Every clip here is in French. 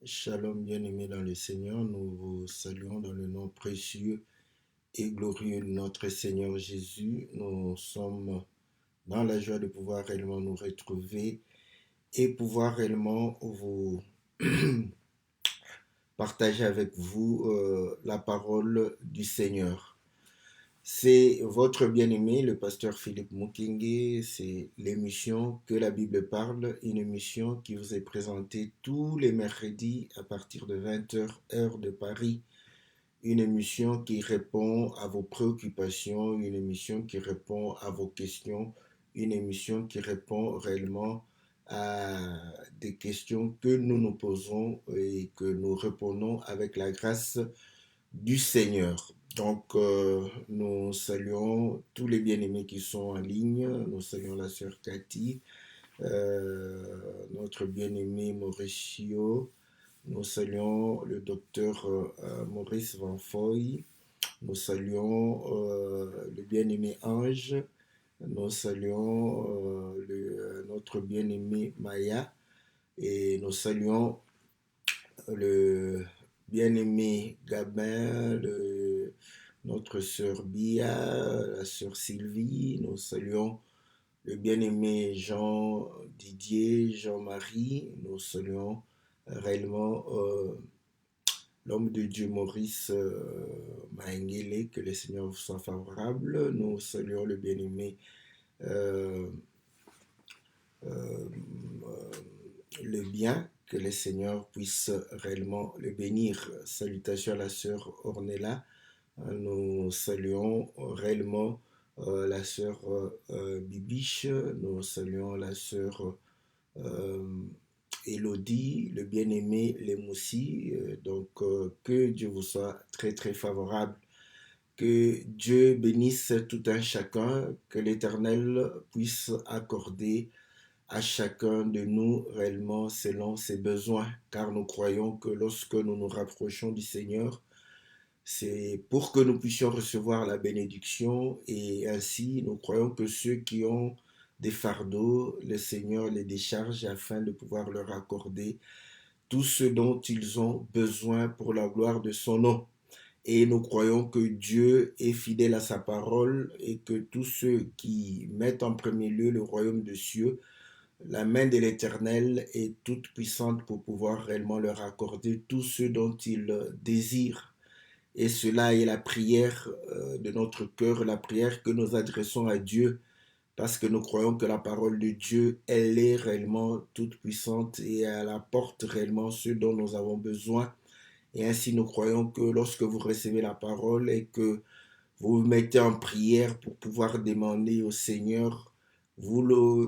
Shalom, bien-aimés dans le Seigneur, nous vous saluons dans le nom précieux et glorieux de notre Seigneur Jésus. Nous sommes dans la joie de pouvoir réellement nous retrouver et pouvoir réellement vous partager avec vous la parole du Seigneur. C'est votre bien-aimé, le pasteur Philippe Mukinge. C'est l'émission Que la Bible parle, une émission qui vous est présentée tous les mercredis à partir de 20 heures heure de Paris. Une émission qui répond à vos préoccupations, une émission qui répond à vos questions, une émission qui répond réellement à des questions que nous nous posons et que nous répondons avec la grâce du Seigneur. Donc, nous saluons tous les bien-aimés qui sont en ligne. Nous saluons la sœur Cathy, notre bien-aimé Mauricio. Nous saluons le docteur Maurice Van Foy. Nous saluons le bien-aimé Ange. Nous saluons notre bien-aimé Maya. Et nous saluons le bien-aimé Gabin, notre sœur Bia, la sœur Sylvie. Nous saluons le bien-aimé Jean Didier, Jean-Marie. Nous saluons réellement l'homme de Dieu Maurice Maengele, que le Seigneur vous soit favorable. Nous saluons le bien-aimé euh, euh, le bien, que le Seigneur puisse réellement le bénir. Salutations à la sœur Ornella. Nous saluons réellement la sœur Bibiche. Nous saluons la sœur Elodie, le bien-aimé Lemoussi. Que Dieu vous soit très très favorable. Que Dieu bénisse tout un chacun, que l'Éternel puisse accorder à chacun de nous réellement selon ses besoins, car nous croyons que lorsque nous nous rapprochons du Seigneur, c'est pour que nous puissions recevoir la bénédiction et ainsi nous croyons que ceux qui ont des fardeaux, le Seigneur les décharge afin de pouvoir leur accorder tout ce dont ils ont besoin pour la gloire de son nom. Et nous croyons que Dieu est fidèle à sa parole et que tous ceux qui mettent en premier lieu le royaume des cieux, la main de l'Éternel est toute puissante pour pouvoir réellement leur accorder tout ce dont ils désirent. Et cela est la prière de notre cœur, la prière que nous adressons à Dieu, parce que nous croyons que la parole de Dieu, elle est réellement toute puissante et elle apporte réellement ce dont nous avons besoin. Et ainsi, nous croyons que lorsque vous recevez la parole et que vous vous mettez en prière pour pouvoir demander au Seigneur,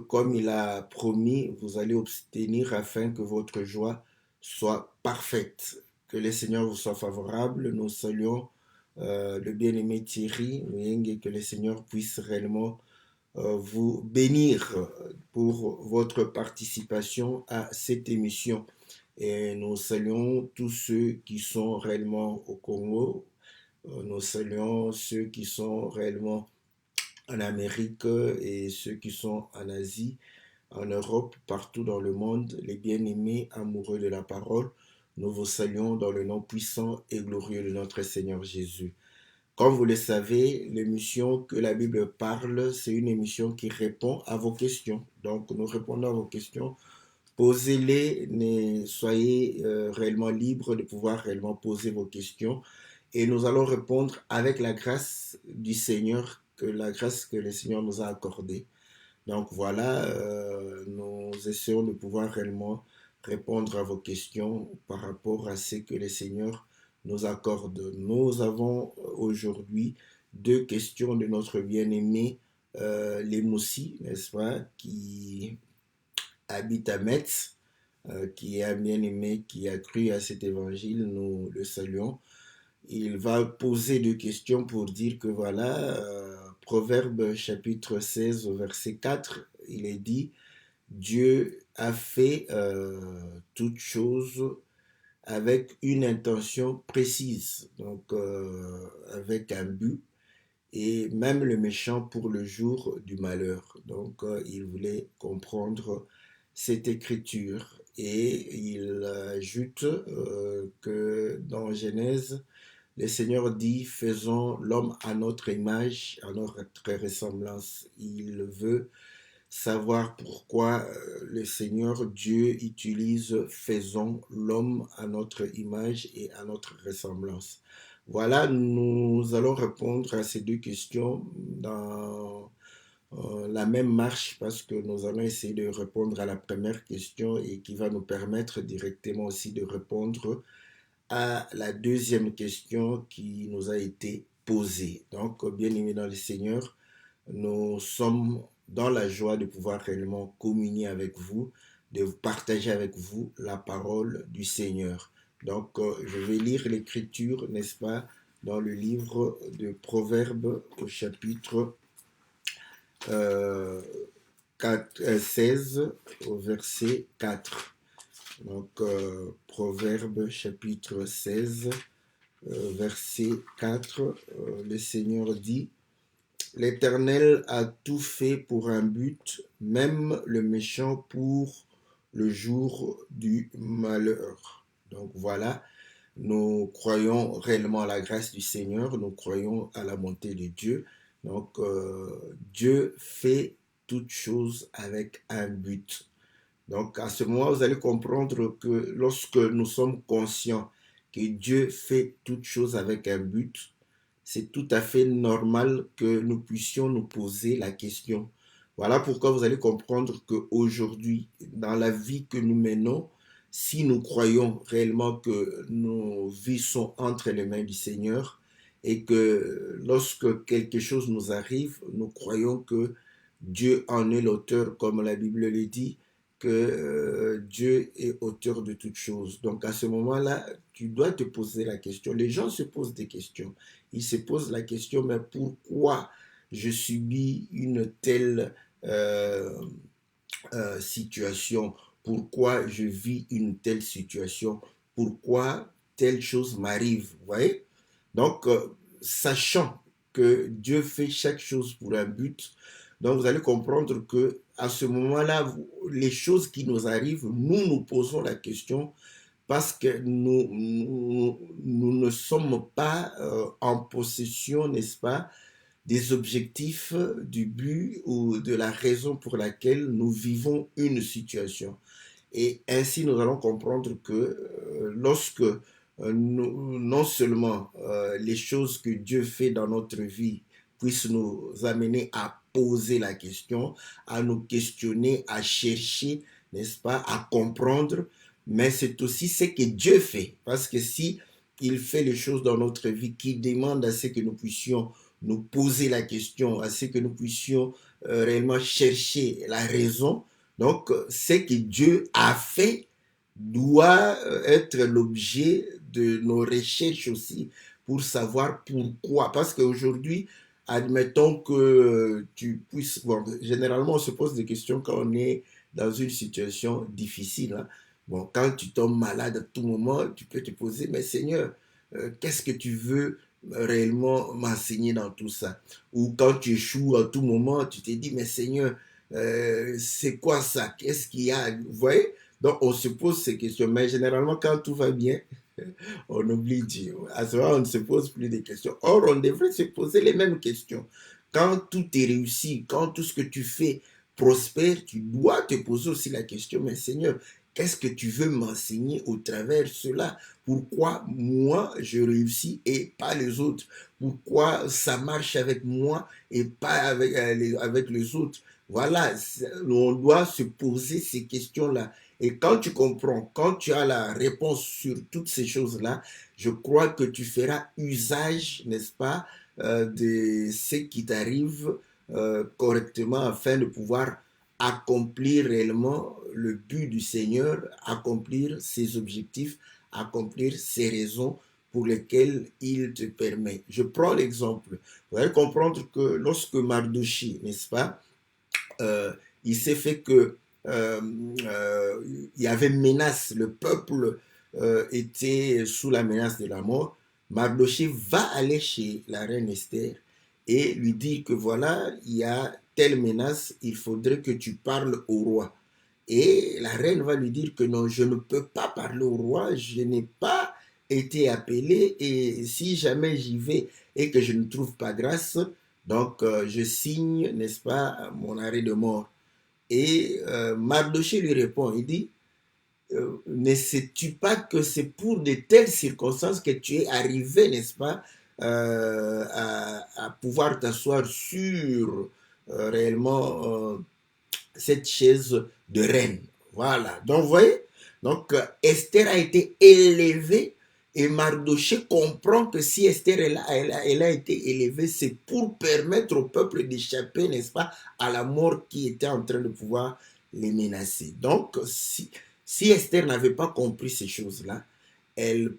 comme il a promis, vous allez obtenir afin que votre joie soit parfaite. Que le Seigneur vous soit favorable. Nous saluons le bien-aimé Thierry, et que le Seigneur puisse réellement vous bénir pour votre participation à cette émission. Et nous saluons tous ceux qui sont réellement au Congo. Nous saluons ceux qui sont réellement en Amérique et ceux qui sont en Asie, en Europe, partout dans le monde, les bien-aimés amoureux de la parole. Nous vous saluons dans le nom puissant et glorieux de notre Seigneur Jésus. Comme vous le savez, l'émission Que la Bible parle, c'est une émission qui répond à vos questions. Donc, nous répondons à vos questions. Posez-les, soyez réellement libres de pouvoir réellement poser vos questions. Et nous allons répondre avec la grâce du Seigneur, que la grâce que le Seigneur nous a accordée. Donc voilà, nous essayons de pouvoir réellement répondre à vos questions par rapport à ce que le Seigneur nous accorde. Nous avons aujourd'hui deux questions de notre bien-aimé Lemoussi, n'est-ce pas, qui habite à Metz, qui est un bien-aimé qui a cru à cet évangile. Nous le saluons. Il va poser deux questions pour dire que voilà, Proverbe chapitre 16 au verset 4, il est dit, Dieu a fait toutes choses avec une intention précise, donc avec un but, et même le méchant pour le jour du malheur. Donc il voulait comprendre cette écriture. Et il ajoute que dans Genèse, le Seigneur dit, faisons l'homme à notre image, à notre ressemblance. Il veut savoir pourquoi le Seigneur Dieu utilise faisons l'homme à notre image et à notre ressemblance. Voilà, nous allons répondre à ces deux questions dans la même marche parce que nous allons essayer de répondre à la première question et qui va nous permettre directement aussi de répondre à la deuxième question qui nous a été posée. Donc, bien aimé dans le Seigneur, nous sommes dans la joie de pouvoir réellement communier avec vous, de partager avec vous la parole du Seigneur. Donc, je vais lire l'écriture, n'est-ce pas, dans le livre de Proverbes au chapitre 16 au verset 4. Donc, Proverbe chapitre 16, verset 4, le Seigneur dit, l'Éternel a tout fait pour un but, même le méchant pour le jour du malheur. Donc voilà, nous croyons réellement à la grâce du Seigneur, nous croyons à la bonté de Dieu. Donc Dieu fait toutes choses avec un but. Donc à ce moment, vous allez comprendre que lorsque nous sommes conscients que Dieu fait toutes choses avec un but, c'est tout à fait normal que nous puissions nous poser la question. Voilà pourquoi vous allez comprendre qu'aujourd'hui, dans la vie que nous menons, si nous croyons réellement que nos vies sont entre les mains du Seigneur et que lorsque quelque chose nous arrive, nous croyons que Dieu en est l'auteur, comme la Bible le dit, que Dieu est auteur de toutes choses. Donc à ce moment-là, tu dois te poser la question. Les gens se posent des questions. Ils se posent la question, mais pourquoi je subis une telle situation? Pourquoi je vis une telle situation? Pourquoi telle chose m'arrive? Vous voyez? Donc, sachant que Dieu fait chaque chose pour un but, donc vous allez comprendre que à ce moment-là, les choses qui nous arrivent, nous nous posons la question parce que nous ne sommes pas en possession, n'est-ce pas, des objectifs, du but ou de la raison pour laquelle nous vivons une situation. Et ainsi, nous allons comprendre que lorsque non seulement les choses que Dieu fait dans notre vie puissent nous amener à poser la question, à nous questionner, à chercher, n'est-ce pas, à comprendre, mais c'est aussi ce que Dieu fait. Parce que si il fait les choses dans notre vie qui demandent à ce que nous puissions nous poser la question, à ce que nous puissions réellement chercher la raison, donc, ce que Dieu a fait doit être l'objet de nos recherches aussi pour savoir pourquoi. Parce qu'aujourd'hui, admettons que tu puisses... Bon, généralement, on se pose des questions quand on est dans une situation difficile. Hein. Bon, quand tu tombes malade à tout moment, tu peux te poser, mais Seigneur, qu'est-ce que tu veux réellement m'enseigner dans tout ça? Ou quand tu échoues à tout moment, tu te dis, mais Seigneur, c'est quoi ça? Qu'est-ce qu'il y a? Vous voyez? Donc, on se pose ces questions. Mais généralement, quand tout va bien, on oublie Dieu. À ce moment, on ne se pose plus de questions. Or, on devrait se poser les mêmes questions. Quand tout est réussi, quand tout ce que tu fais prospère, tu dois te poser aussi la question, mais Seigneur, qu'est-ce que tu veux m'enseigner au travers de cela? Pourquoi moi je réussis et pas les autres? Pourquoi ça marche avec moi et pas avec les autres? Voilà, on doit se poser ces questions-là. Et quand tu comprends, quand tu as la réponse sur toutes ces choses-là, je crois que tu feras usage, n'est-ce pas, de ce qui t'arrive correctement afin de pouvoir accomplir réellement le but du Seigneur, accomplir ses objectifs, accomplir ses raisons pour lesquelles il te permet. Je prends l'exemple. Vous allez comprendre que lorsque Mardochée, n'est-ce pas, il s'est fait que il y avait menace, le peuple était sous la menace de la mort. Mardochée va aller chez la reine Esther et lui dire que voilà, il y a telle menace, il faudrait que tu parles au roi. Et la reine va lui dire que non, je ne peux pas parler au roi, je n'ai pas été appelé, et si jamais j'y vais et que je ne trouve pas grâce, donc je signe, n'est-ce pas, mon arrêt de mort. Et Mardoché lui répond, il dit, ne sais-tu pas que c'est pour de telles circonstances que tu es arrivé, n'est-ce pas, à pouvoir t'asseoir sur réellement cette chaise de reine. Voilà. Donc, vous voyez, donc Esther a été élevée et Mardoché comprend que si Esther elle a été élevée, c'est pour permettre au peuple d'échapper, n'est-ce pas, à la mort qui était en train de pouvoir les menacer. Donc, si Esther n'avait pas compris ces choses-là, elle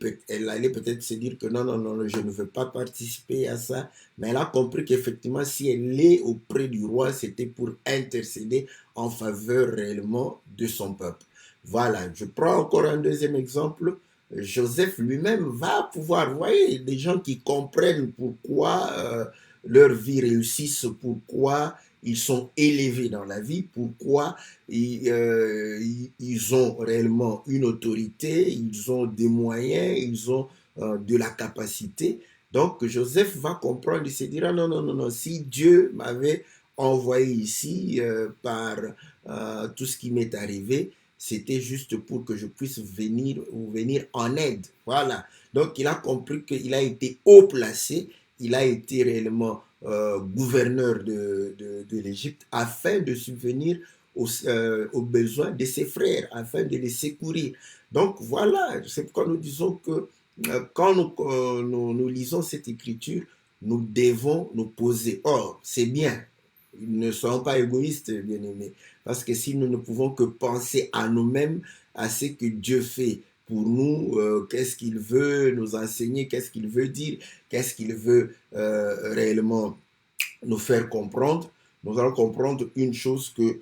allait peut-être se dire que non, non, non, je ne veux pas participer à ça. Mais elle a compris qu'effectivement, si elle est auprès du roi, c'était pour intercéder en faveur réellement de son peuple. Voilà, je prends encore un deuxième exemple. Joseph lui-même va pouvoir, vous voyez, des gens qui comprennent pourquoi leur vie réussisse, pourquoi ils sont élevés dans la vie, pourquoi ils ont réellement une autorité, ils ont des moyens, ils ont de la capacité. Donc Joseph va comprendre, il se dira non, non, non, non, si Dieu m'avait envoyé ici par tout ce qui m'est arrivé, c'était juste pour que je puisse venir en aide. Voilà. Donc il a compris qu'il a été haut placé, il a été réellement gouverneur de l'Égypte afin de subvenir aux besoins de ses frères, afin de les secourir. Donc voilà, c'est pourquoi nous disons que quand nous lisons cette écriture, nous devons nous poser. Or, c'est bien, ne soyons pas égoïstes, bien-aimés, parce que si nous ne pouvons que penser à nous-mêmes, à ce que Dieu fait pour nous, qu'est-ce qu'il veut nous enseigner, qu'est-ce qu'il veut dire, qu'est-ce qu'il veut réellement nous faire comprendre, nous allons comprendre une chose que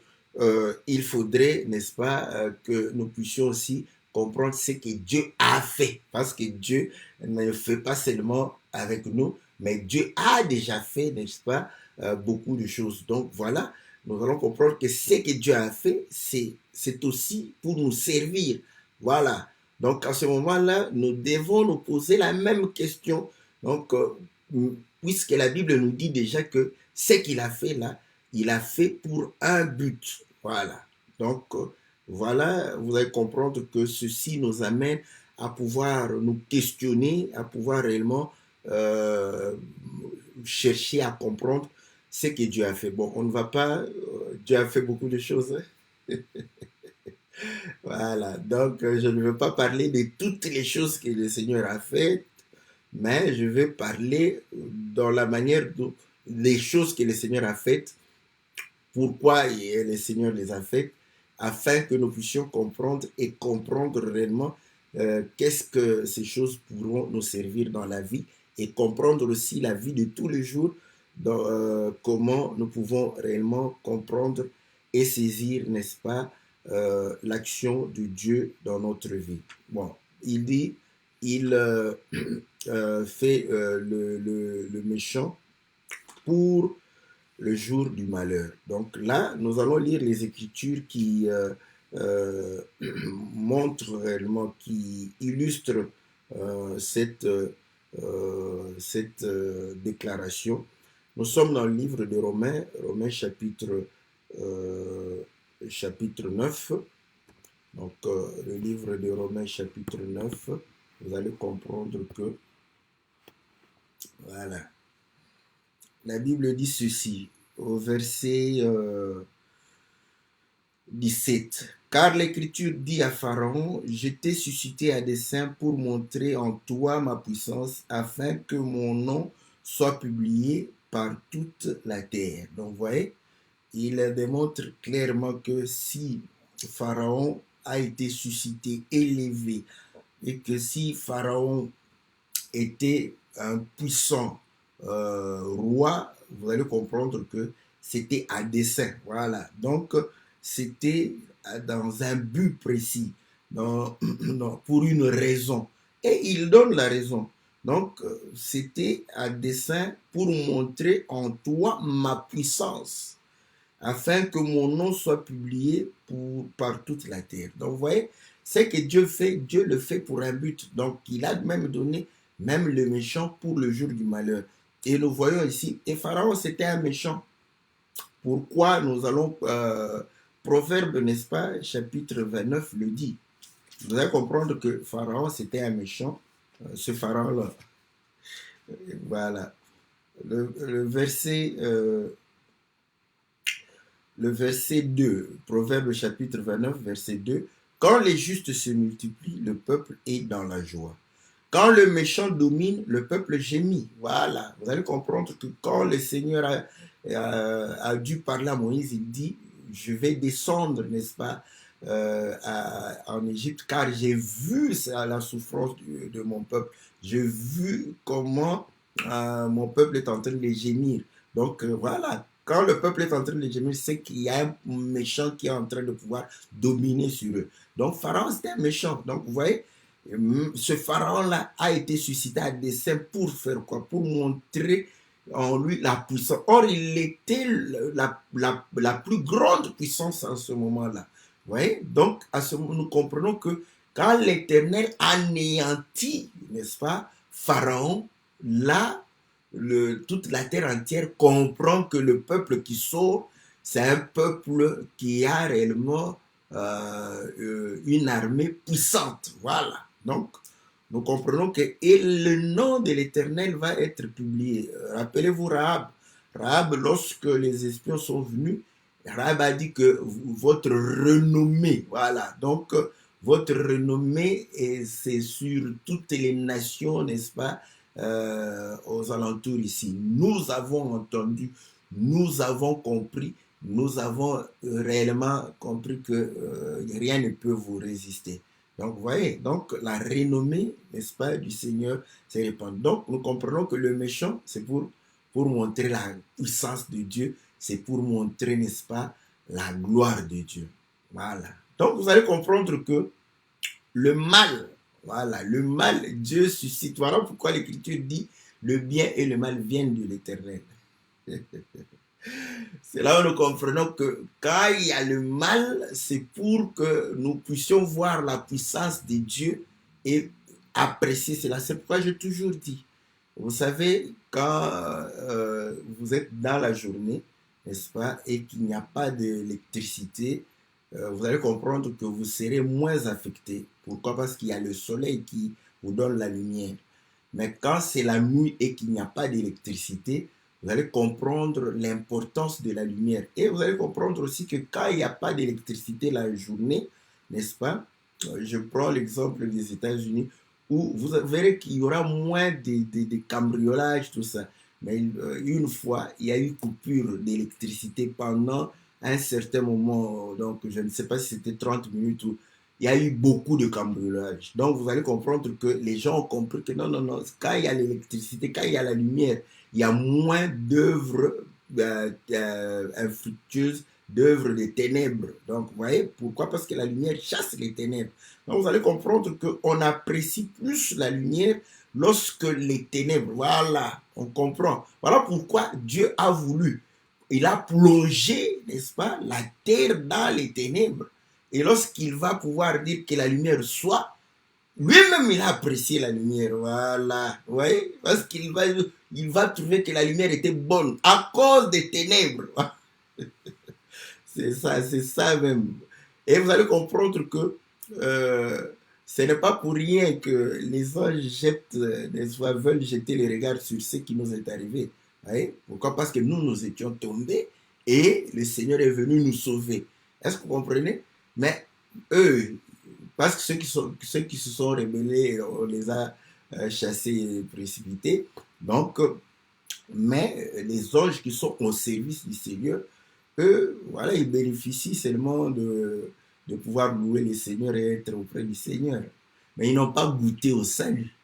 il faudrait, n'est-ce pas, que nous puissions aussi comprendre ce que Dieu a fait. Parce que Dieu ne fait pas seulement avec nous, mais Dieu a déjà fait, n'est-ce pas, beaucoup de choses. Donc voilà, nous allons comprendre que ce que Dieu a fait, c'est aussi pour nous servir. Voilà. Donc à ce moment-là, nous devons nous poser la même question. Donc, puisque la Bible nous dit déjà que ce qu'il a fait là, il a fait pour un but. Voilà. Donc, voilà, vous allez comprendre que ceci nous amène à pouvoir nous questionner, à pouvoir réellement chercher à comprendre ce que Dieu a fait. Bon, on ne va pas... Dieu a fait beaucoup de choses. Hein. Voilà. Donc, je ne veux pas parler de toutes les choses que le Seigneur a faites, mais je vais parler dans la manière dont les choses que le Seigneur a faites, pourquoi le Seigneur les a faites, afin que nous puissions comprendre et comprendre réellement qu'est-ce que ces choses pourront nous servir dans la vie et comprendre aussi la vie de tous les jours, dans, comment nous pouvons réellement comprendre et saisir, n'est-ce pas, l'action de Dieu dans notre vie. Bon, il dit, il fait le méchant pour le jour du malheur. Donc là, nous allons lire les Écritures qui montrent réellement, qui illustrent cette déclaration. Nous sommes dans le livre de Romains, Romains chapitre 9. Donc le livre de Romains chapitre 9, vous allez comprendre que, voilà, la Bible dit ceci, au verset 17. Car l'Écriture dit à Pharaon, je t'ai suscité à dessein pour montrer en toi ma puissance, afin que mon nom soit publié par toute la terre. Donc, vous voyez, il démontre clairement que si Pharaon a été suscité, élevé, et que si Pharaon était un puissant roi, vous allez comprendre que c'était à dessein. Voilà. Donc, c'était dans un but précis, pour une raison. Et il donne la raison. Donc, c'était à dessein pour montrer en toi ma puissance, afin que mon nom soit publié par toute la terre. Donc, vous voyez, ce que Dieu fait, Dieu le fait pour un but. Donc, il a même donné même le méchant pour le jour du malheur. Et nous voyons ici, et Pharaon, c'était un méchant. Pourquoi nous allons, Proverbe, n'est-ce pas, chapitre 29 le dit. Vous allez comprendre que Pharaon, c'était un méchant. Ce Pharaon-là. Voilà. Le verset... le verset 2, Proverbe chapitre 29, verset 2, quand les justes se multiplient, le peuple est dans la joie. Quand le méchant domine, le peuple gémit. Voilà, vous allez comprendre que quand le Seigneur a dû parler à Moïse, il dit, je vais descendre, n'est-ce pas, en Égypte, car j'ai vu la souffrance de mon peuple. J'ai vu comment mon peuple est en train de gémir. Donc voilà, quand le peuple est en train de gémir, c'est qu'il y a un méchant qui est en train de pouvoir dominer sur eux. Donc Pharaon, c'était un méchant. Donc vous voyez, ce pharaon-là a été suscité à dessein pour faire quoi? Pour montrer en lui la puissance. Or, il était la plus grande puissance en ce moment-là. Vous voyez? Donc, à ce moment, nous comprenons que quand l'Éternel anéantit, n'est-ce pas, Pharaon, là, toute la terre entière comprend que le peuple qui sort, c'est un peuple qui a réellement une armée puissante. Voilà. Donc, nous comprenons que et le nom de l'Éternel va être publié. Rappelez-vous Rahab. Rahab, lorsque les espions sont venus, Rahab a dit que votre renommée, voilà, donc votre renommée, c'est sur toutes les nations, n'est-ce pas, aux alentours ici. Nous avons entendu, nous avons compris, nous avons réellement compris que rien ne peut vous résister. Donc, vous voyez, donc la renommée, n'est-ce pas, du Seigneur s'est répandue. Donc, nous comprenons que le méchant, c'est pour montrer la puissance de Dieu, c'est pour montrer, n'est-ce pas, la gloire de Dieu. Voilà. Donc, vous allez comprendre que le mal, voilà, le mal, Dieu suscite. Voilà pourquoi l'Écriture dit le bien et le mal viennent de l'Éternel. C'est là où nous comprenons que quand il y a le mal, c'est pour que nous puissions voir la puissance de Dieu et apprécier cela. C'est pourquoi j'ai toujours dit, vous savez, quand vous êtes dans la journée, n'est-ce pas, et qu'il n'y a pas d'électricité, vous allez comprendre que vous serez moins affecté. Pourquoi? Parce qu'il y a le soleil qui vous donne la lumière. Mais quand c'est la nuit et qu'il n'y a pas d'électricité, vous allez comprendre l'importance de la lumière. Et vous allez comprendre aussi que quand il n'y a pas d'électricité la journée, n'est-ce pas? Je prends l'exemple des États-Unis où vous verrez qu'il y aura moins de cambriolages, tout ça. Mais une fois, il y a eu coupure d'électricité pendant un certain moment. Donc, je ne sais pas si c'était 30 minutes ou il y a eu beaucoup de cambriolages. Donc, vous allez comprendre que les gens ont compris que non, non, non, quand il y a l'électricité, quand il y a la lumière, il y a moins d'œuvres infructueuses, d'œuvres de ténèbres. Donc, vous voyez, pourquoi? Parce que la lumière chasse les ténèbres. Donc, vous allez comprendre qu'on apprécie plus la lumière lorsque les ténèbres, voilà, on comprend. Voilà pourquoi Dieu a voulu. Il a plongé, n'est-ce pas, la terre dans les ténèbres. Et lorsqu'il va pouvoir dire que la lumière soit, lui-même, il a apprécié la lumière. Voilà. Vous voyez? Parce qu'il va trouver que la lumière était bonne à cause des ténèbres. C'est ça même. Et vous allez comprendre que ce n'est pas pour rien que les anges jettent, veulent jeter les regards sur ce qui nous est arrivé. Vous voyez? Pourquoi? Parce que nous étions tombés et le Seigneur est venu nous sauver. Est-ce que vous comprenez? Mais eux, parce que ceux qui se sont rebellés, on les a chassés et précipités. Donc, mais les anges qui sont au service du Seigneur, eux, voilà, ils bénéficient seulement de pouvoir louer le Seigneur et être auprès du Seigneur. Mais ils n'ont pas goûté au salut.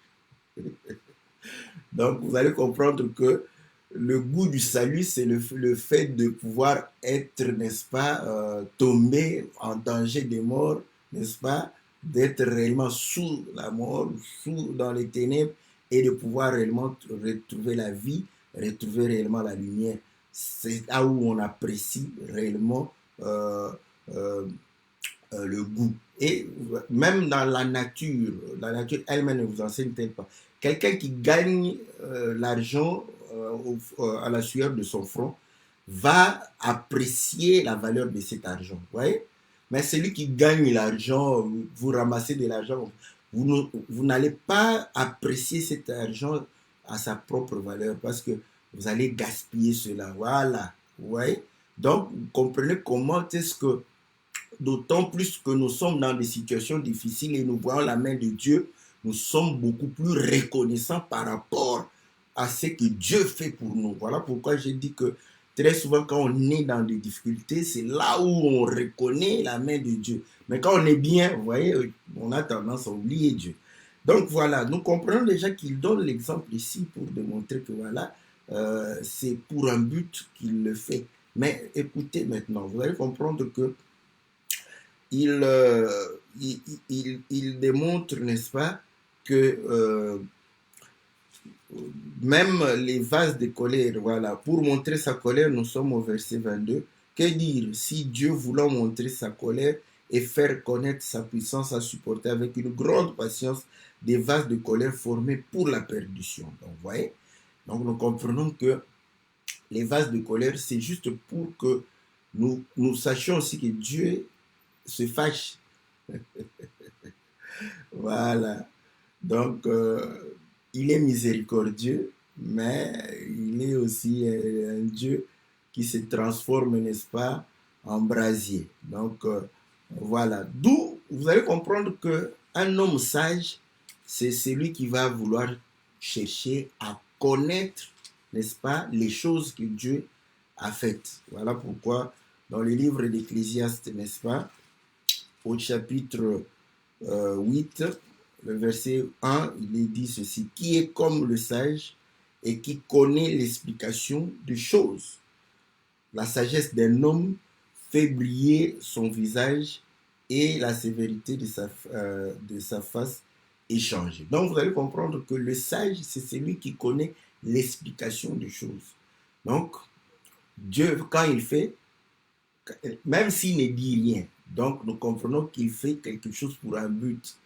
Donc, vous allez comprendre que le goût du salut, c'est le fait de pouvoir être, n'est-ce pas, tombé en danger de mort, n'est-ce pas, d'être réellement sous la mort, dans les ténèbres et de pouvoir réellement retrouver la vie, retrouver réellement la lumière. c'est là où on apprécie réellement euh, le goût. Et même dans la nature elle-même ne vous enseigne-t-elle pas. Quelqu'un qui gagne l'argent à la sueur de son front va apprécier la valeur de cet argent. Vous voyez? Mais celui qui gagne l'argent, vous ramassez de l'argent, vous n'allez pas apprécier cet argent à sa propre valeur parce que vous allez gaspiller cela. Voilà. Vous voyez? Donc, vous comprenez comment est-ce que d'autant plus que nous sommes dans des situations difficiles et nous voyons la main de Dieu, nous sommes beaucoup plus reconnaissants par rapport à ce que Dieu fait pour nous. Voilà pourquoi j'ai dit que très souvent quand on est dans des difficultés, c'est là où on reconnaît la main de Dieu. Mais quand on est bien, vous voyez, on a tendance à oublier Dieu. Donc voilà, nous comprenons déjà qu'il donne l'exemple ici pour démontrer que voilà, c'est pour un but qu'il le fait. Mais écoutez maintenant, vous allez comprendre que il, euh, il démontre, n'est-ce pas, que même les vases de colère, voilà, pour montrer sa colère, nous sommes au verset 22. Que dire si Dieu voulant montrer sa colère et faire connaître sa puissance a supporté avec une grande patience des vases de colère formés pour la perdition. Donc, vous voyez, donc nous comprenons que les vases de colère, c'est juste pour que nous sachions aussi que Dieu se fâche. Voilà. Donc, il est miséricordieux, mais il est aussi un Dieu qui se transforme, n'est-ce pas, en brasier. Donc, voilà. D'où vous allez comprendre que un homme sage, c'est celui qui va vouloir chercher à connaître, n'est-ce pas, les choses que Dieu a faites. Voilà pourquoi, dans le livre d'Ecclésiaste, n'est-ce pas, au chapitre 8, le verset 1, il est dit ceci: qui est comme le sage et qui connaît l'explication des choses. La sagesse d'un homme fait briller son visage et la sévérité de sa face est changée. Donc vous allez comprendre que le sage, c'est celui qui connaît l'explication des choses. Donc, Dieu, quand il fait, même s'il ne dit rien, donc nous comprenons qu'il fait quelque chose pour un but.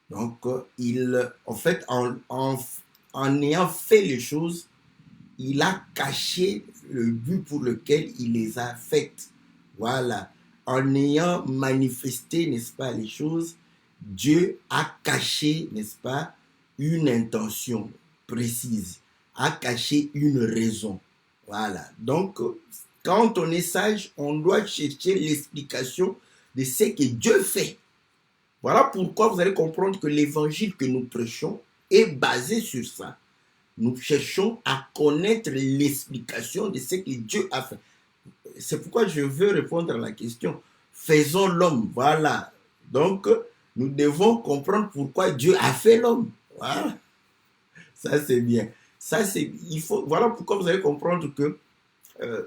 Donc, en fait, en ayant fait les choses, il a caché le but pour lequel il les a faites. Voilà. En ayant manifesté, n'est-ce pas, les choses, Dieu a caché, n'est-ce pas, une intention précise, a caché une raison. Voilà. Donc, quand on est sage, on doit chercher l'explication de ce que Dieu fait. Voilà pourquoi vous allez comprendre que l'évangile que nous prêchons est basé sur ça. Nous cherchons à connaître l'explication de ce que Dieu a fait. C'est pourquoi je veux répondre à la question. Faisons l'homme. Voilà. Donc, nous devons comprendre pourquoi Dieu a fait l'homme. Voilà. Ça, c'est bien. Ça, c'est, voilà pourquoi vous allez comprendre que euh,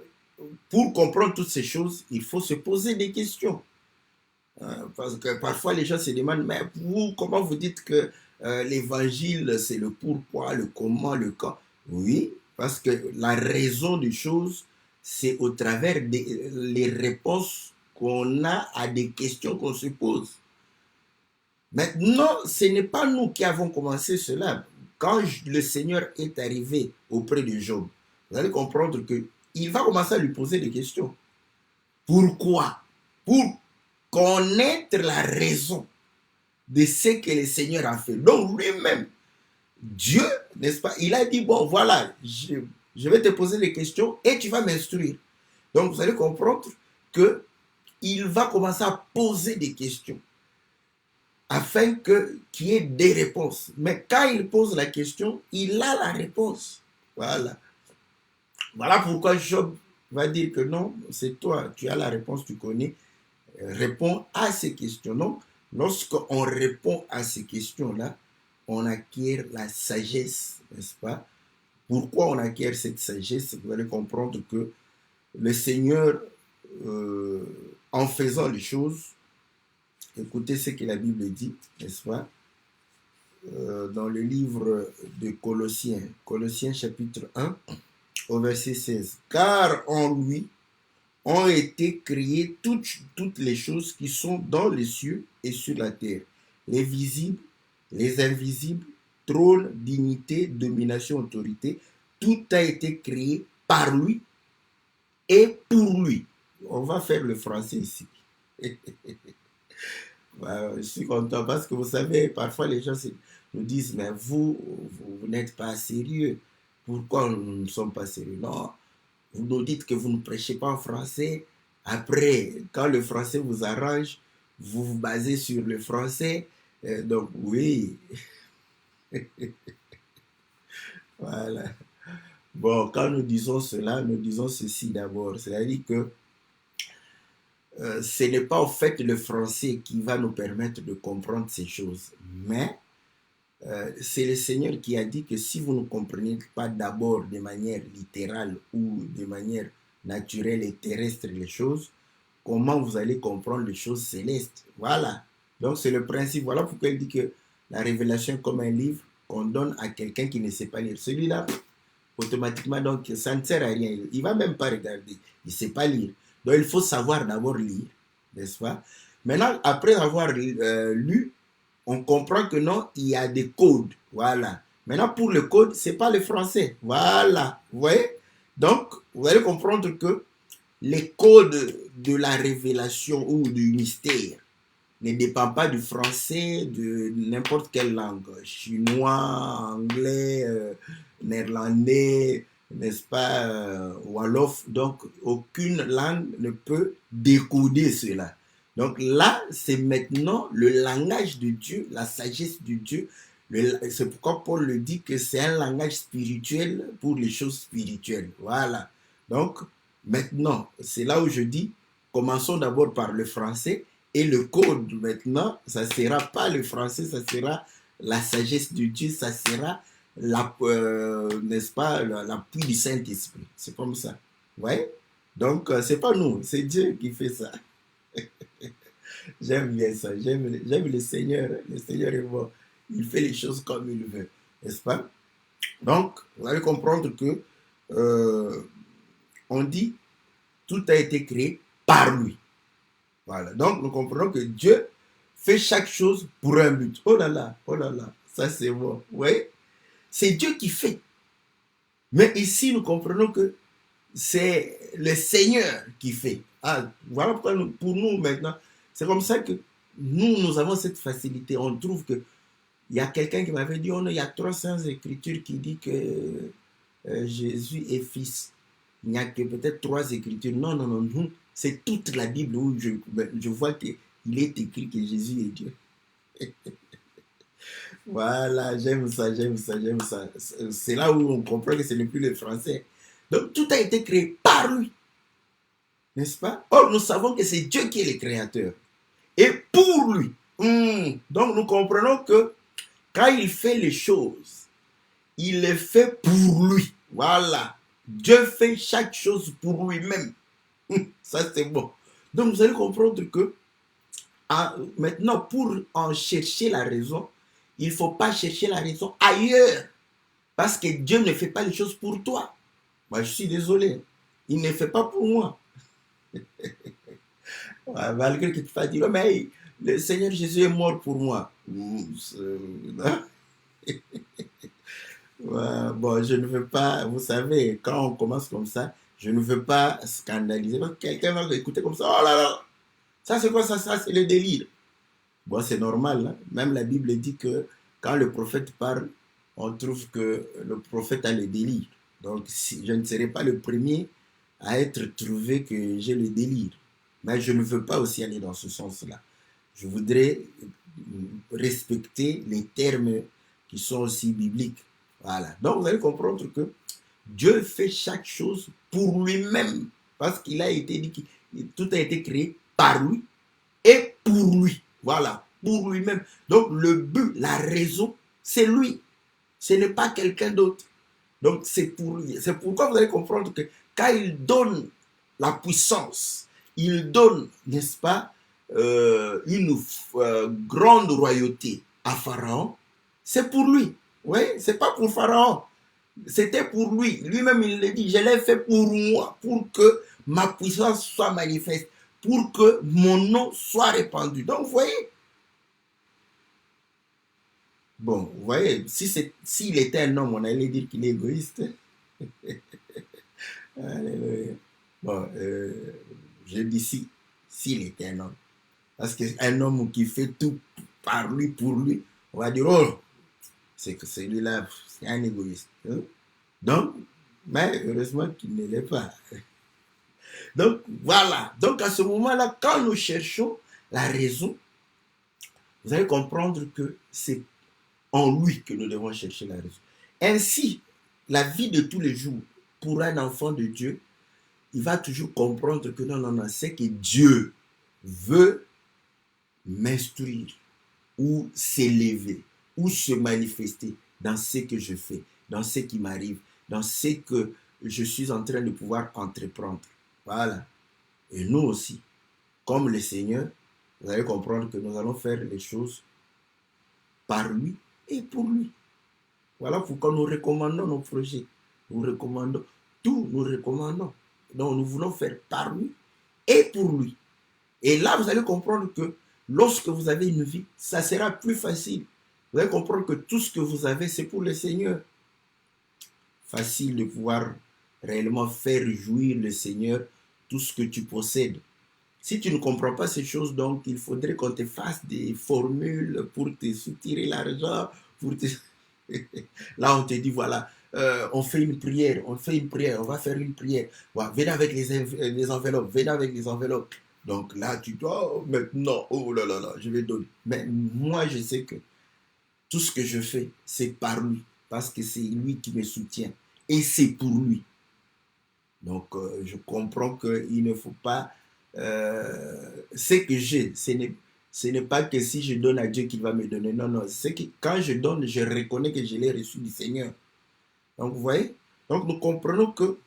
pour comprendre toutes ces choses, il faut se poser des questions. Parce que parfois les gens se demandent, mais vous, comment vous dites que l'évangile, c'est le pourquoi, le comment, le quand? Oui, parce que la raison des choses, c'est au travers des les réponses qu'on a à des questions qu'on se pose. Maintenant, ce n'est pas nous qui avons commencé cela. Quand le Seigneur est arrivé auprès de Job, vous allez comprendre qu'il va commencer à lui poser des questions. Pourquoi? Pour connaître la raison de ce que le Seigneur a fait. Donc lui-même, Dieu, n'est-ce pas, il a dit, bon voilà, je vais te poser des questions et tu vas m'instruire. Donc vous allez comprendre que il va commencer à poser des questions afin qu'il y ait des réponses. Mais quand il pose la question, il a la réponse. Voilà. Voilà pourquoi Job va dire que non, c'est toi, tu as la réponse, tu connais. Réponds à ces questions. Donc, lorsqu'on répond à ces questions-là, on acquiert la sagesse, n'est-ce pas? Pourquoi on acquiert cette sagesse? Vous allez comprendre que le Seigneur, en faisant les choses, écoutez ce que la Bible dit, n'est-ce pas? Dans le livre de Colossiens, Colossiens chapitre 1, au verset 16. Car en lui ont été créées toutes les choses qui sont dans les cieux et sur la terre, les visibles, les invisibles, trône, dignité, domination, autorité. Tout a été créé par lui et pour lui. On va faire le français ici. Je suis content parce que vous savez, parfois les gens nous disent, mais vous n'êtes pas sérieux. Pourquoi nous ne sommes pas sérieux? Non, vous nous dites que vous ne prêchez pas en français. Après, quand le français vous arrange, vous vous basez sur le français. Donc, oui. Voilà. Bon, quand nous disons cela, nous disons ceci d'abord. C'est-à-dire que ce n'est pas au fait le français qui va nous permettre de comprendre ces choses, mais c'est le Seigneur qui a dit que si vous ne comprenez pas d'abord de manière littérale ou de manière naturelle et terrestre les choses, comment vous allez comprendre les choses célestes? Voilà. Donc c'est le principe. Voilà pourquoi il dit que la révélation est comme un livre qu'on donne à quelqu'un qui ne sait pas lire. Celui-là, automatiquement, donc ça ne sert à rien. Il ne va même pas regarder. Il ne sait pas lire. Donc il faut savoir d'abord lire, n'est-ce pas? Maintenant, après avoir lu, on comprend que non, il y a des codes. Voilà. Maintenant, pour le code, ce n'est pas le français. Voilà. Vous voyez? Donc, vous allez comprendre que les codes de la révélation ou du mystère ne dépendent pas du français, de n'importe quelle langue. Chinois, anglais, néerlandais, n'est-ce pas, wolof. Donc, aucune langue ne peut décoder cela. Donc là, c'est maintenant le langage de Dieu, la sagesse de Dieu. C'est pourquoi Paul le dit que c'est un langage spirituel pour les choses spirituelles. Voilà. Donc, maintenant, c'est là où je dis, commençons d'abord par le français. Et le code, maintenant, ça ne sera pas le français, ça sera la sagesse de Dieu, ça sera n'est-ce pas, l'appui du Saint-Esprit. C'est comme ça. Ouais. Donc, c'est pas nous, c'est Dieu qui fait ça. J'aime bien ça. J'aime le Seigneur. Le Seigneur est bon. Il fait les choses comme il veut. N'est-ce pas? Donc, vous allez comprendre que on dit tout a été créé par lui. Voilà. Donc, nous comprenons que Dieu fait chaque chose pour un but. Oh là là, ça c'est bon. Oui, c'est Dieu qui fait. Mais ici, nous comprenons que c'est le Seigneur qui fait. Ah, voilà pourquoi pour nous maintenant, c'est comme ça que nous avons cette facilité. On trouve que il y a quelqu'un qui m'avait dit, il y a 300 écritures qui disent que Jésus est fils. Il n'y a que peut-être 3 écritures. Non. C'est toute la Bible où je vois qu'il est écrit que Jésus est Dieu. Voilà, j'aime ça. C'est là où on comprend que ce n'est plus le français. Donc tout a été créé par lui. N'est-ce pas? Or, nous savons que c'est Dieu qui est le créateur. Et pour lui. Donc nous comprenons que quand il fait les choses, il les fait pour lui. Voilà. Dieu fait chaque chose pour lui-même. Ça, c'est bon. Donc, vous allez comprendre que maintenant, pour en chercher la raison, il ne faut pas chercher la raison ailleurs. Parce que Dieu ne fait pas les choses pour toi. Moi, je suis désolé. Il ne fait pas pour moi. Malgré que tu vas dire, mais le Seigneur Jésus est mort pour moi. Bon, je ne veux pas, vous savez, quand on commence comme ça, je ne veux pas scandaliser. Quelqu'un va écouter comme ça, oh là là, ça c'est quoi ça c'est le délire. Bon, c'est normal, hein? Même la Bible dit que quand le prophète parle, on trouve que le prophète a le délire. Donc, je ne serai pas le premier à être trouvé que j'ai le délire. Mais je ne veux pas aussi aller dans ce sens-là. Je voudrais respecter les termes qui sont aussi bibliques. Voilà. Donc, vous allez comprendre que Dieu fait chaque chose pour lui-même. Parce qu'il a été dit que tout a été créé par lui et pour lui. Voilà. Pour lui-même. Donc, le but, la raison, c'est lui. Ce n'est pas quelqu'un d'autre. Donc, c'est pour lui. C'est pourquoi vous allez comprendre que quand il donne la puissance, il donne, n'est-ce pas, une grande royauté à Pharaon, c'est pour lui. Oui, c'est pas pour Pharaon. C'était pour lui. Lui-même, il le dit, je l'ai fait pour moi, pour que ma puissance soit manifeste, pour que mon nom soit répandu. Donc, vous voyez, bon, vous voyez, s'il était un homme, on allait dire qu'il est égoïste. Alléluia. Bon, je dis si, s'il était un homme. Parce qu'un homme qui fait tout par lui, pour lui, on va dire, oh, c'est que celui-là, c'est un égoïste. Hein? Donc, mais heureusement qu'il ne l'est pas. Donc, voilà. Donc, à ce moment-là, quand nous cherchons la raison, vous allez comprendre que c'est en lui que nous devons chercher la raison. Ainsi, la vie de tous les jours, pour un enfant de Dieu, il va toujours comprendre que non, non, non, c'est que Dieu veut m'instruire ou s'élever ou se manifester dans ce que je fais, dans ce qui m'arrive, dans ce que je suis en train de pouvoir entreprendre. Voilà. Et nous aussi, comme le Seigneur, vous allez comprendre que nous allons faire les choses par lui et pour lui. Voilà pourquoi nous recommandons nos projets. Nous recommandons tout, nous recommandons. Donc nous voulons faire par lui et pour lui. Et là, vous allez comprendre que lorsque vous avez une vie, ça sera plus facile. Vous allez comprendre que tout ce que vous avez, c'est pour le Seigneur. Facile de pouvoir réellement faire jouir le Seigneur tout ce que tu possèdes. Si tu ne comprends pas ces choses, donc il faudrait qu'on te fasse des formules pour te soutirer l'argent. Pour te... Là, on te dit, voilà, on fait une prière, on va faire une prière. Voilà, venez avec les enveloppes, venez avec les enveloppes. Donc là, tu dois, oh, maintenant, oh là là là, je vais donner. Mais moi, je sais que tout ce que je fais, c'est par lui, parce que c'est lui qui me soutient. Et c'est pour lui. Donc, je comprends qu'il ne faut pas... ce que j'ai, ce n'est pas que si je donne à Dieu qu'il va me donner. Non, non. C'est que quand je donne, je reconnais que je l'ai reçu du Seigneur. Donc, vous voyez? Donc, nous comprenons que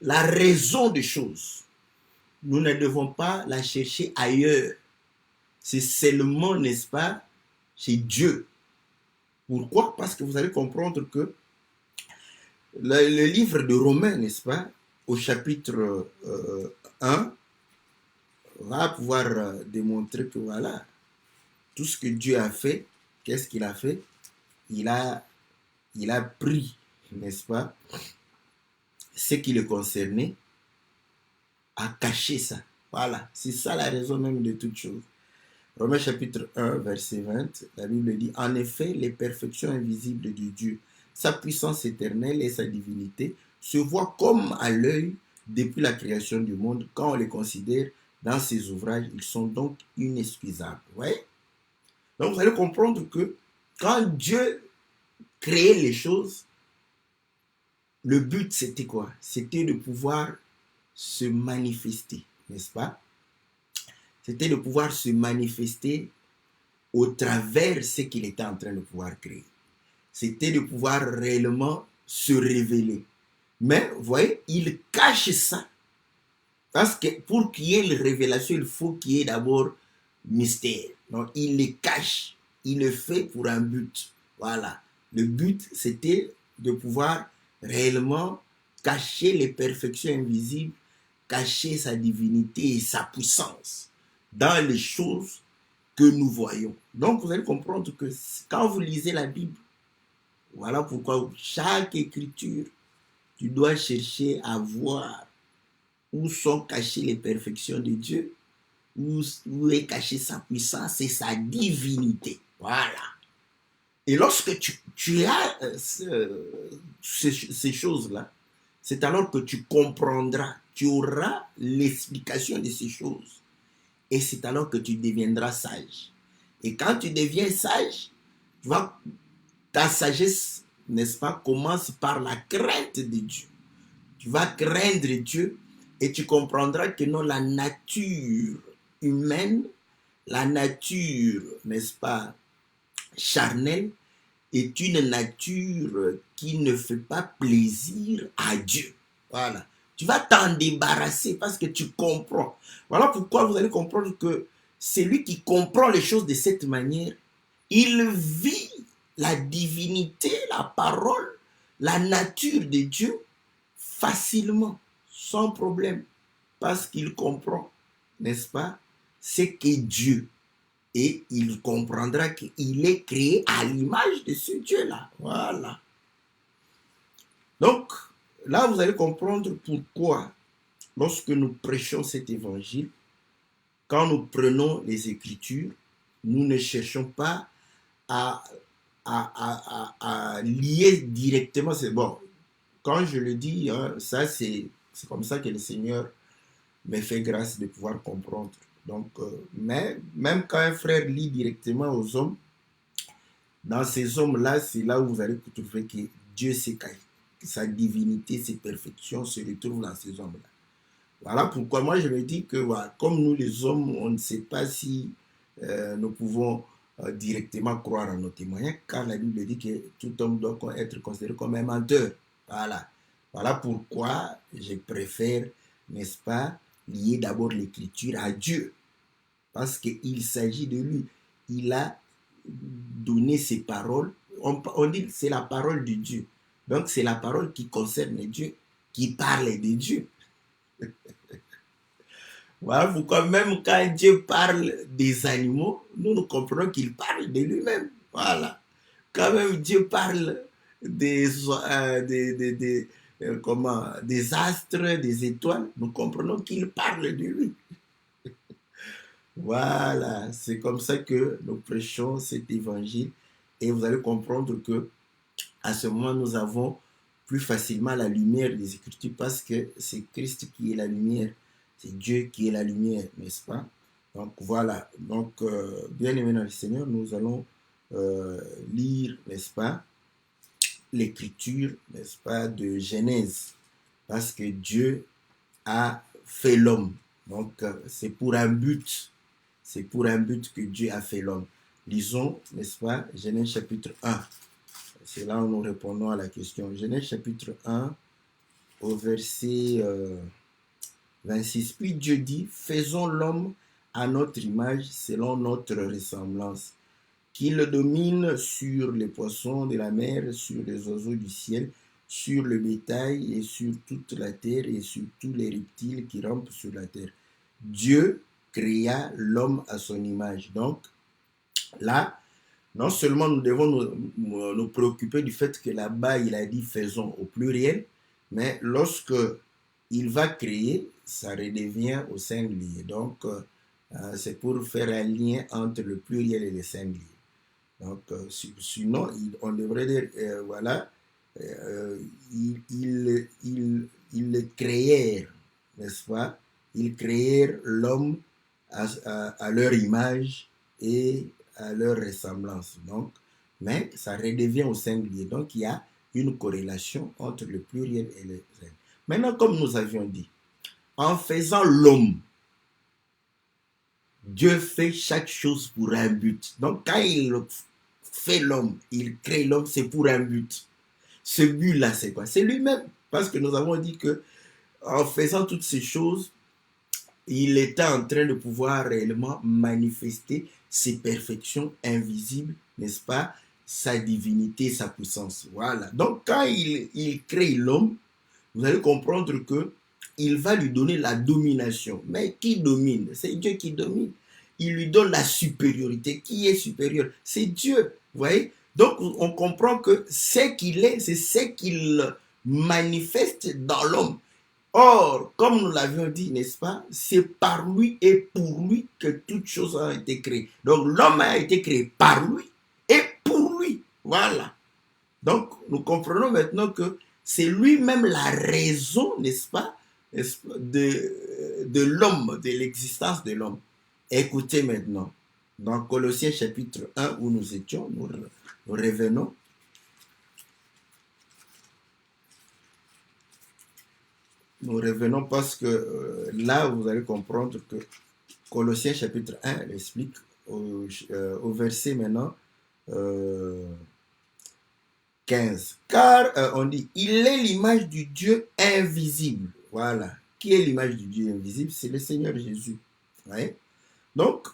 la raison des choses, nous ne devons pas la chercher ailleurs. C'est seulement, n'est-ce pas, chez Dieu. Pourquoi? Parce que vous allez comprendre que le livre de Romains, n'est-ce pas, au chapitre 1, va pouvoir démontrer que voilà, tout ce que Dieu a fait, qu'est-ce qu'il a fait? Il a pris, n'est-ce pas, ce qui le concernait, a caché ça. Voilà, c'est ça la raison même de toute chose. Romains chapitre 1, verset 20, la Bible dit, en effet, les perfections invisibles de Dieu, sa puissance éternelle et sa divinité se voient comme à l'œil depuis la création du monde. Quand on les considère dans ses ouvrages, ils sont donc inexcusables. Ouais? Donc vous allez comprendre que quand Dieu créait les choses, le but c'était quoi? C'était de pouvoir se manifester, n'est-ce pas? C'était de pouvoir se manifester au travers ce qu'il était en train de pouvoir créer. C'était de pouvoir réellement se révéler. Mais, vous voyez, il cache ça. Parce que pour qu'il y ait une révélation, il faut qu'il y ait d'abord mystère. Donc, il les cache. Il le fait pour un but. Voilà. Le but, c'était de pouvoir réellement cacher les perfections invisibles, cacher sa divinité et sa puissance dans les choses que nous voyons. Donc, vous allez comprendre que quand vous lisez la Bible, voilà pourquoi chaque écriture, tu dois chercher à voir où sont cachées les perfections de Dieu, où est cachée sa puissance et sa divinité. Voilà. Et lorsque tu as ces choses-là, c'est alors que tu comprendras, tu auras l'explication de ces choses. Et c'est alors que tu deviendras sage. Et quand tu deviens sage, ta sagesse, n'est-ce pas, commence par la crainte de Dieu. Tu vas craindre Dieu et tu comprendras que non, la nature humaine, la nature, n'est-ce pas, charnelle, est une nature qui ne fait pas plaisir à Dieu. Voilà. Tu vas t'en débarrasser parce que tu comprends. Voilà pourquoi vous allez comprendre que celui qui comprend les choses de cette manière, il vit la divinité, la parole, la nature de Dieu facilement, sans problème, parce qu'il comprend, n'est-ce pas, c'est que Dieu. Et il comprendra qu'il est créé à l'image de ce Dieu-là. Voilà. Donc, là, vous allez comprendre pourquoi, lorsque nous prêchons cet évangile, quand nous prenons les Écritures, nous ne cherchons pas à, à lier directement. C'est bon, quand je le dis, hein, ça c'est comme ça que le Seigneur me fait grâce de pouvoir comprendre. Donc, mais même quand un frère lit directement aux hommes, dans ces hommes-là, c'est là où vous allez trouver que Dieu s'est caillé. Sa divinité, ses perfections se retrouvent dans ces hommes-là. Voilà pourquoi moi je me dis que voilà, comme nous les hommes, on ne sait pas si nous pouvons directement croire en nos témoignages, car la Bible dit que tout homme doit être considéré comme un menteur. Voilà. Voilà pourquoi je préfère, n'est-ce pas, lier d'abord l'écriture à Dieu. Parce qu'il s'agit de lui. Il a donné ses paroles. On dit que c'est la parole de Dieu. Donc c'est la parole qui concerne Dieu, qui parle de Dieu. Voilà pourquoi même quand Dieu parle des animaux, nous comprenons qu'il parle de lui-même. Voilà. Quand même Dieu parle des astres, des étoiles, nous comprenons qu'il parle de lui. Voilà, c'est comme ça que nous prêchons cet évangile et vous allez comprendre que à ce moment nous avons plus facilement la lumière des Écritures parce que c'est Christ qui est la lumière, c'est Dieu qui est la lumière, n'est-ce pas? Donc voilà, donc bien aimé dans le Seigneur, nous allons lire, n'est-ce pas, l'écriture, n'est-ce pas, de Genèse, parce que Dieu a fait l'homme. Donc c'est pour un but. C'est pour un but que Dieu a fait l'homme. Lisons, n'est-ce pas, Genèse chapitre 1. C'est là où nous répondons à la question. Genèse chapitre 1, au verset 26. Puis Dieu dit, faisons l'homme à notre image, selon notre ressemblance, qu'il domine sur les poissons de la mer, sur les oiseaux du ciel, sur le bétail et sur toute la terre et sur tous les reptiles qui rampent sur la terre. Dieu créa l'homme à son image. Donc, là, non seulement nous devons nous préoccuper du fait que là-bas, il a dit faisons au pluriel, mais lorsque il va créer, ça redevient au singulier. Donc, c'est pour faire un lien entre le pluriel et le singulier. Donc, sinon, on devrait dire, voilà, ils créèrent, n'est-ce pas? Ils créèrent l'homme à leur image et à leur ressemblance. Donc, mais ça redevient au singulier. Donc, il y a une corrélation entre le pluriel et le singulier. Maintenant, comme nous avions dit, en faisant l'homme, Dieu fait chaque chose pour un but. Donc, quand il fait l'homme, il crée l'homme, c'est pour un but. Ce but-là, c'est quoi? C'est lui-même. Parce que nous avons dit que en faisant toutes ces choses, il était en train de pouvoir réellement manifester ses perfections invisibles, n'est-ce pas? Sa divinité, sa puissance. Voilà. Donc, quand il crée l'homme, vous allez comprendre que il va lui donner la domination. Mais qui domine? C'est Dieu qui domine. Il lui donne la supériorité. Qui est supérieur? C'est Dieu. Vous voyez? Donc, on comprend que ce qu'il est, c'est ce qu'il manifeste dans l'homme. Or, comme nous l'avions dit, n'est-ce pas, c'est par lui et pour lui que toutes choses ont été créées. Donc, l'homme a été créé par lui et pour lui. Voilà. Donc, nous comprenons maintenant que c'est lui-même la raison, n'est-ce pas, de l'homme, de l'existence de l'homme. Écoutez maintenant, dans Colossiens chapitre 1 où nous étions, nous revenons. Nous revenons parce que là, vous allez comprendre que Colossiens chapitre 1 explique au verset maintenant 15. Car on dit, il est l'image du Dieu invisible. Voilà. Qui est l'image du Dieu invisible? C'est le Seigneur Jésus. Ouais. Donc,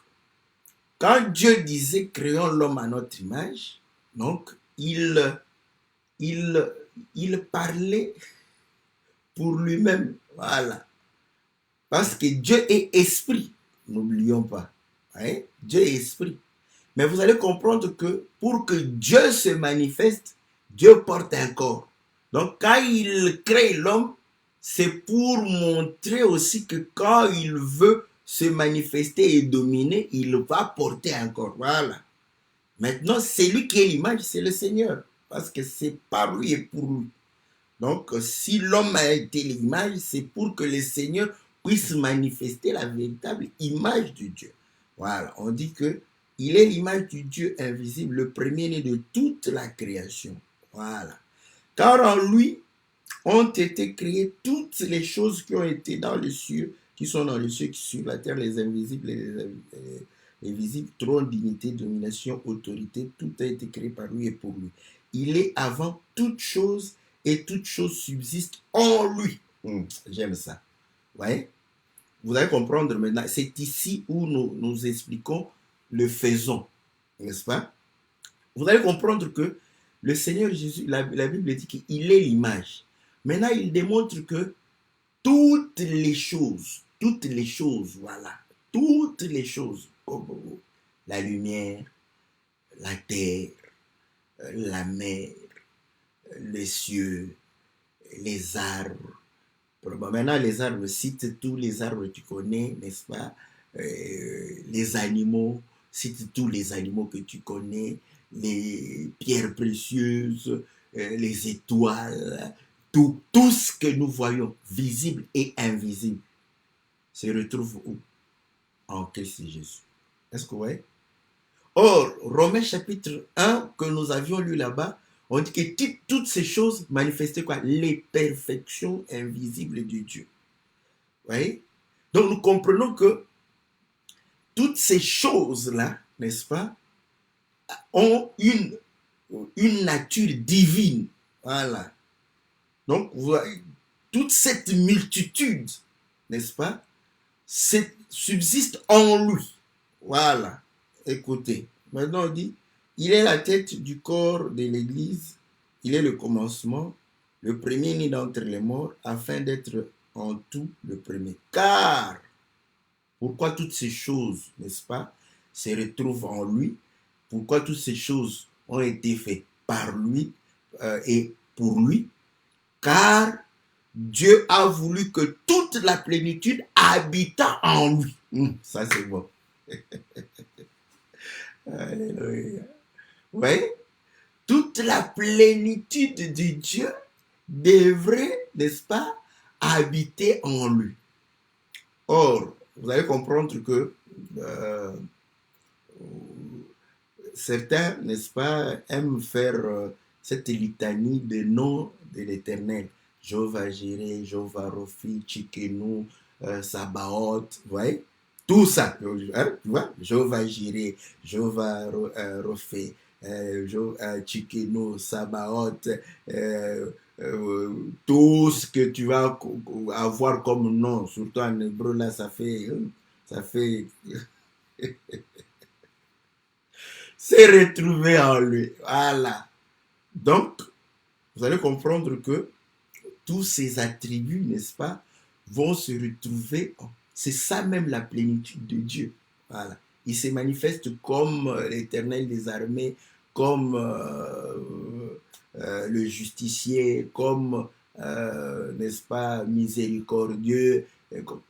quand Dieu disait créons l'homme à notre image, Donc, il, il parlait pour lui-même. Voilà. Parce que Dieu est esprit. N'oublions pas. Hein? Dieu est esprit. Mais vous allez comprendre que pour que Dieu se manifeste, Dieu porte un corps. Donc quand il crée l'homme, c'est pour montrer aussi que quand il veut se manifester et dominer, il va porter un corps. Voilà. Maintenant, c'est lui qui est l'image, c'est le Seigneur. Parce que c'est par lui et pour lui. Donc, si l'homme a été l'image, c'est pour que le Seigneur puisse manifester la véritable image de Dieu. Voilà, on dit que il est l'image du Dieu invisible, le premier-né de toute la création. Voilà. Car en lui ont été créées toutes les choses qui ont été dans les cieux, qui sont dans les cieux, qui sont sur la terre, les invisibles et les visibles, trône, dignité, domination, autorité, tout a été créé par lui et pour lui. Il est avant toute chose et toute chose subsiste en lui. J'aime ça. Ouais. Vous allez comprendre maintenant, c'est ici où nous expliquons le faisons, n'est-ce pas? Vous allez comprendre que le Seigneur Jésus, la Bible dit qu'il est l'image. Maintenant, il démontre que toutes les choses, voilà, toutes les choses, comme la lumière, la terre, la mer, les cieux, les arbres. Bon, maintenant, les arbres, cite tous les arbres que tu connais, n'est-ce pas? Les animaux, cite tous les animaux que tu connais, les pierres précieuses, les étoiles, tout ce que nous voyons, visible et invisible, se retrouve où? En Christ Jésus. Est-ce que vous voyez? Or, Romains chapitre 1, que nous avions lu là-bas, on dit que toutes ces choses manifestaient quoi? Les perfections invisibles de Dieu. Vous voyez? Donc, nous comprenons que toutes ces choses-là, n'est-ce pas, ont une nature divine. Voilà. Donc, toute cette multitude, n'est-ce pas, subsiste en lui. Voilà. Écoutez, maintenant on dit, il est la tête du corps de l'Église, il est le commencement, le premier-né d'entre les morts, afin d'être en tout le premier. Car, pourquoi toutes ces choses, n'est-ce pas, se retrouvent en lui? Pourquoi toutes ces choses ont été faites par lui et pour lui? Car Dieu a voulu que toute la plénitude habita en lui. Ça c'est bon. Alléluia. Oui, toute la plénitude de Dieu devrait, n'est-ce pas, habiter en lui. Or, vous allez comprendre que certains, n'est-ce pas, aiment faire cette litanie de noms de l'Éternel. Jéhovah Jireh, Jéhovah Rofi, Tchikenu, Sabaoth, vous voyez? Tout ça, hein, tu vois? Jéhovah Jireh, Jéhovah Rofi, Tchikenu, Sabaoth, tout ce que tu vas avoir comme nom, surtout en hébreu, là, ça fait s'est retrouvé en lui. Voilà. Donc, vous allez comprendre que tous ces attributs, n'est-ce pas, vont se retrouver. C'est ça même la plénitude de Dieu. Voilà. Il se manifeste comme l'Éternel des armées, comme le justicier, comme, n'est-ce pas, miséricordieux.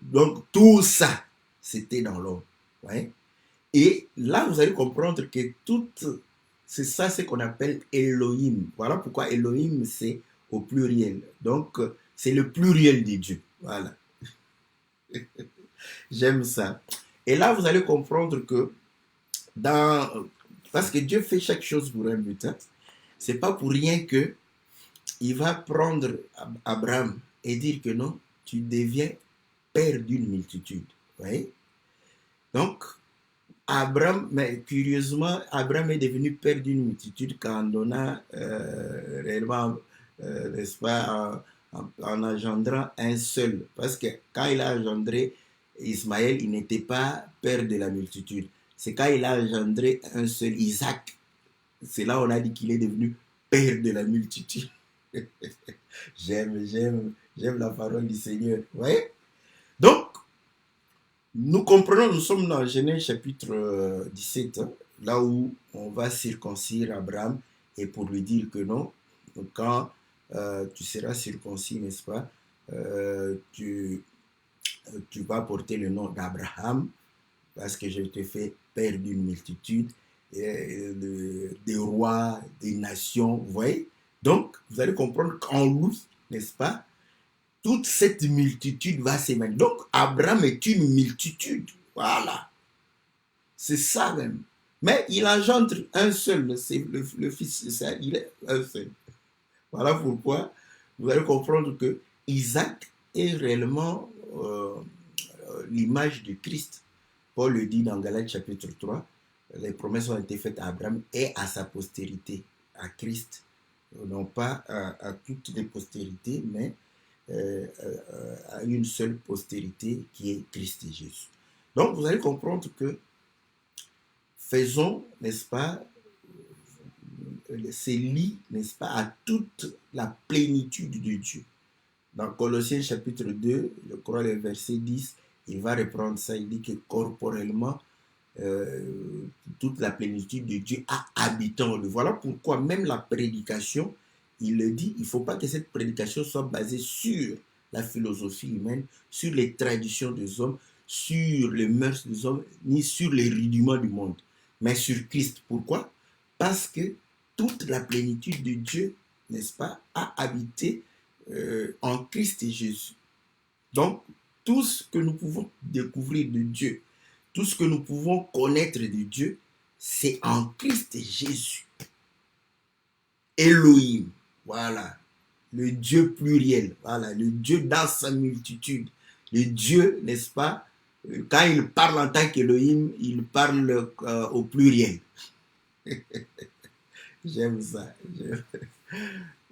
Donc, tout ça, c'était dans l'homme. Ouais. Et là, vous allez comprendre que c'est ça ce qu'on appelle Elohim. Voilà pourquoi Elohim, c'est au pluriel. Donc, c'est le pluriel de Dieu. Voilà. J'aime ça. Et là, vous allez comprendre que parce que Dieu fait chaque chose pour un but. Hein. C'est pas pour rien que il va prendre Abraham et dire que non, tu deviens père d'une multitude. Vous voyez? Donc, Abraham, mais curieusement, Abraham est devenu père d'une multitude quand on a réellement, n'est-ce pas, en engendrant un seul. Parce que quand il a engendré Ismaël, il n'était pas père de la multitude. C'est quand il a engendré un seul, Isaac, C'est là où on a dit qu'il est devenu père de la multitude. J'aime la parole du Seigneur. Vous voyez? Donc, nous comprenons, nous sommes dans Genèse chapitre 17, hein, là où on va circoncire Abraham et pour lui dire que non, quand tu seras circoncis, n'est-ce pas, tu vas porter le nom d'Abraham parce que je te fais père d'une multitude, des rois, des nations, vous voyez. Donc, vous allez comprendre qu'en lui, n'est-ce pas, toute cette multitude va s'émanciper. Donc, Abraham est une multitude. Voilà. C'est ça même. Mais il engendre un seul, c'est le fils, ça, il est un seul. Voilà pourquoi vous allez comprendre que Isaac est réellement l'image de Christ. Paul le dit dans Galates chapitre 3, les promesses ont été faites à Abraham et à sa postérité, à Christ. Non pas à toutes les postérités, mais à une seule postérité qui est Christ et Jésus. Donc vous allez comprendre que faisons, n'est-ce pas, c'est lié, n'est-ce pas, à toute la plénitude de Dieu. Dans Colossiens chapitre 2, je crois le verset 10, il va reprendre ça, il dit que corporellement, toute la plénitude de Dieu a habité en lui. Voilà pourquoi même la prédication, il le dit, il ne faut pas que cette prédication soit basée sur la philosophie humaine, sur les traditions des hommes, sur les mœurs des hommes, ni sur les rudiments du monde, mais sur Christ. Pourquoi? Parce que toute la plénitude de Dieu, n'est-ce pas, a habité en Christ et Jésus. Donc, tout ce que nous pouvons découvrir de Dieu, tout ce que nous pouvons connaître de Dieu, c'est en Christ et Jésus. Elohim, voilà, le Dieu pluriel, voilà, le Dieu dans sa multitude. Le Dieu, n'est-ce pas, quand il parle en tant qu'Elohim, il parle au pluriel. J'aime ça.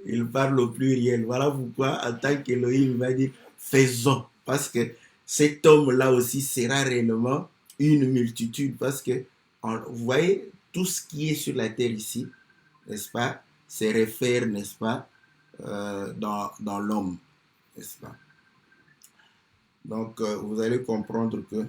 Il parle au pluriel. Voilà pourquoi, en tant qu'Elohim, il va dire faisons. Parce que cet homme-là aussi sera réellement une multitude. Parce que, vous voyez, tout ce qui est sur la terre ici, n'est-ce pas, se réfère, n'est-ce pas, dans l'homme, n'est-ce pas. Donc, vous allez comprendre que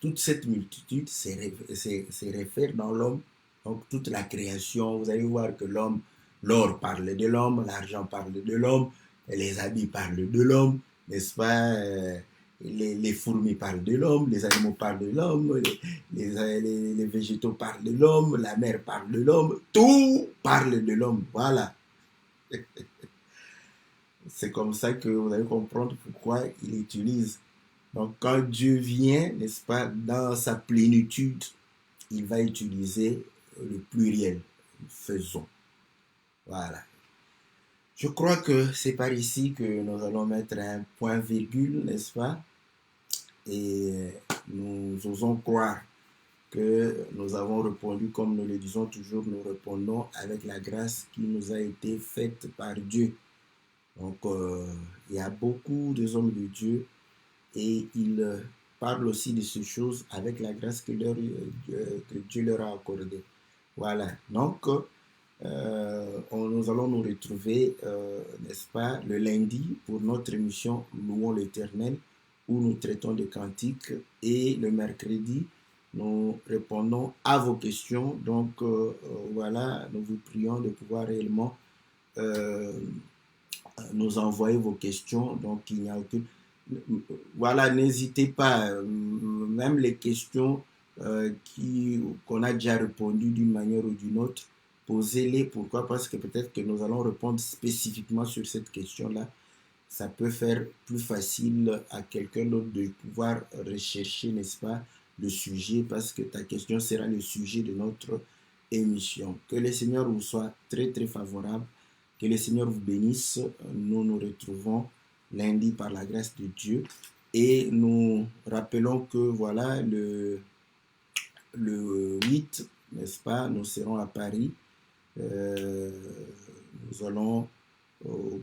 toute cette multitude se réfère dans l'homme. Donc, toute la création, vous allez voir que l'homme, l'or parle de l'homme, l'argent parle de l'homme, les habits parlent de l'homme, n'est-ce pas, les fourmis parlent de l'homme, les animaux parlent de l'homme, les végétaux parlent de l'homme, la mer parle de l'homme, tout parle de l'homme. Voilà. C'est comme ça que vous allez comprendre pourquoi il utilise. Donc, quand Dieu vient, n'est-ce pas, dans sa plénitude, il va utiliser le pluriel. Faisons. Voilà. Je crois que c'est par ici que nous allons mettre un point virgule, n'est-ce pas? Et nous osons croire que nous avons répondu, comme nous le disons toujours, nous répondons avec la grâce qui nous a été faite par Dieu. Donc, il y a beaucoup hommes de Dieu et ils parlent aussi de ces choses avec la grâce que Dieu leur a accordée. Voilà. Donc, nous allons nous retrouver, n'est-ce pas, le lundi pour notre émission Louons l'Éternel, où nous traitons des cantiques, et le mercredi, nous répondons à vos questions. Donc, voilà, nous vous prions de pouvoir réellement nous envoyer vos questions. Donc, il n'y a aucune... Voilà, n'hésitez pas, même les questions qu'on a déjà répondu d'une manière ou d'une autre, posez-les. Pourquoi? Parce que peut-être que nous allons répondre spécifiquement sur cette question-là. Ça peut faire plus facile à quelqu'un d'autre de pouvoir rechercher, n'est-ce pas, le sujet, parce que ta question sera le sujet de notre émission. Que le Seigneur vous soit très, très favorable. Que le Seigneur vous bénisse. Nous nous retrouvons lundi par la grâce de Dieu. Et nous rappelons que voilà, le 8, n'est-ce pas, nous serons à Paris. Nous allons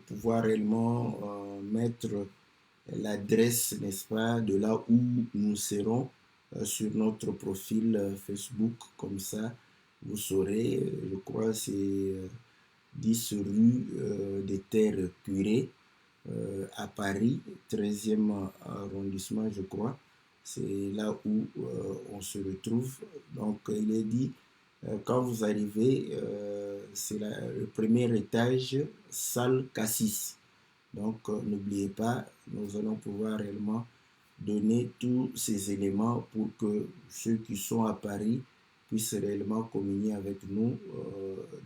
pouvoir réellement mettre l'adresse, n'est-ce pas, de là où nous serons sur notre profil Facebook. Comme ça, vous saurez, je crois, c'est 10 rue des Terres Curées à Paris, 13e arrondissement, je crois. C'est là où on se retrouve. Donc, il est dit, quand vous arrivez, c'est le premier étage, salle Cassis. Donc, n'oubliez pas, nous allons pouvoir réellement donner tous ces éléments pour que ceux qui sont à Paris puissent réellement communier avec nous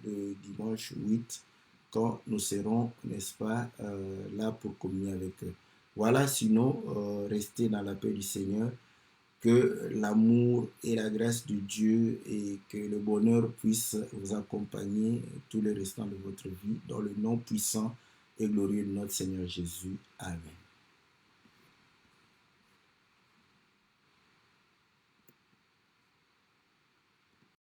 le dimanche 8 quand nous serons, n'est-ce pas, là pour communier avec eux. Voilà, sinon, restez dans la paix du Seigneur, que l'amour et la grâce de Dieu et que le bonheur puissent vous accompagner tout le restant de votre vie dans le nom puissant et glorieux de notre Seigneur Jésus. Amen.